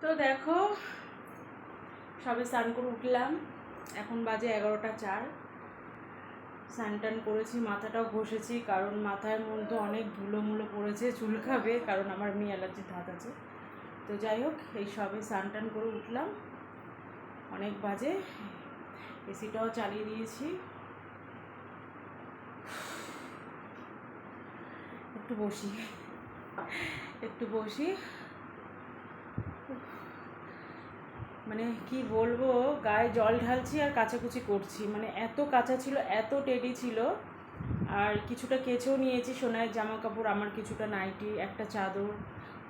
তো দেখো, সবে স্নান করে উঠলাম, এখন বাজে 11টা 4। স্নান টান করেছি, মাথাটাও ঘষেছি, কারণ মাথার মধ্যে অনেক ধুলোমুলো পড়েছে, চুলকাবে, কারণ আমার মেয়ে অ্যালার্জির ধাত আছে। তো যাই হোক, এই সবে স্নান টান করে উঠলাম, অনেক বাজে। এসিটাও চালিয়ে দিয়েছি। একটু বসি। মানে কি বলবো, গায়ে জল ঢালছি আর কাচাকুচি করছি, মানে এত কাঁচা ছিল, এত টেডি ছিল। আর কিছুটা কেচেও নিয়েছি, সোনায়ের জামা কাপড়, আমার কিছুটা নাইটি, একটা চাদর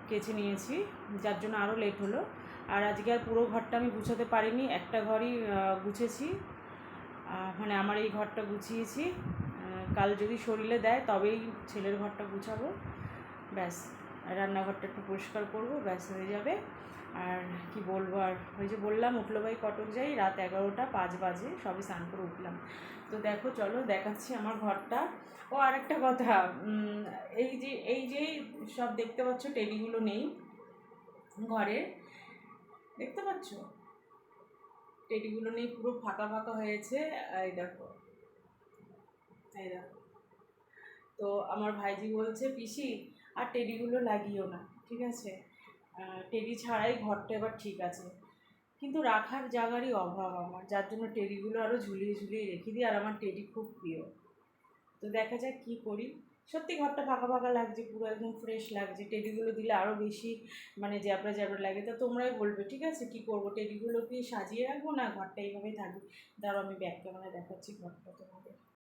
কেচে নিয়েছি, যার জন্য আরও লেট হলো। আর আজকে আর পুরো ঘরটা আমি গুছাতে পারিনি, একটা ঘরই গুছেছি, মানে আমার এই ঘরটা গুছিয়েছি। কাল যদি শরীরে দেয় তবেই ছেলের ঘরটা গুছাবো, ব্যাস। রান্নাঘরটা একটু পরিষ্কার করবো, ব্যাস হয়ে যাবে। আর কি বলবো, আর ওই যে বললাম উঠলো ভাই কটক যাই, রাত 11টা 5 বাজে, সবই স্নান করে উঠলাম। তো দেখো, চলো দেখাচ্ছি আমার ঘরটা। ও আর একটা কথা, এই যে সব দেখতে পাচ্ছ, টেডিগুলো নেই ঘরে, দেখতে পাচ্ছ টেডিগুলো নেই, পুরো ফাঁকা ফাঁকা হয়েছে। এই দেখো, এই দেখো। তো আমার ভাইজি বলছে, পিসি আর টেডিগুলো লাগিও না, ঠিক আছে, টেডি ছাড়াই ঘরটা এবার ঠিক আছে। কিন্তু রাখার জায়গারই অভাব আমার, যার জন্য টেডিগুলো আরও ঝুলিয়ে ঝুলিয়ে রেখে দিই, আর আমার টেডি খুব প্রিয়। তো দেখা যাক কী করি। সত্যি ঘরটা ফাঁকা ফাঁকা লাগছে, পুরো একদম ফ্রেশ লাগছে। টেডিগুলো দিলে আরও বেশি মানে জ্যাবড়া জ্যাবড়া লাগে। তা তোমরাই বলবে, ঠিক আছে, কী করবো, টেডিগুলো কি সাজিয়ে রাখবো না ঘরটা এইভাবেই থাকবে? দাঁড়াও, আমি ব্যাক ক্যামেরা দেখাচ্ছি ঘরটা তোমাদের।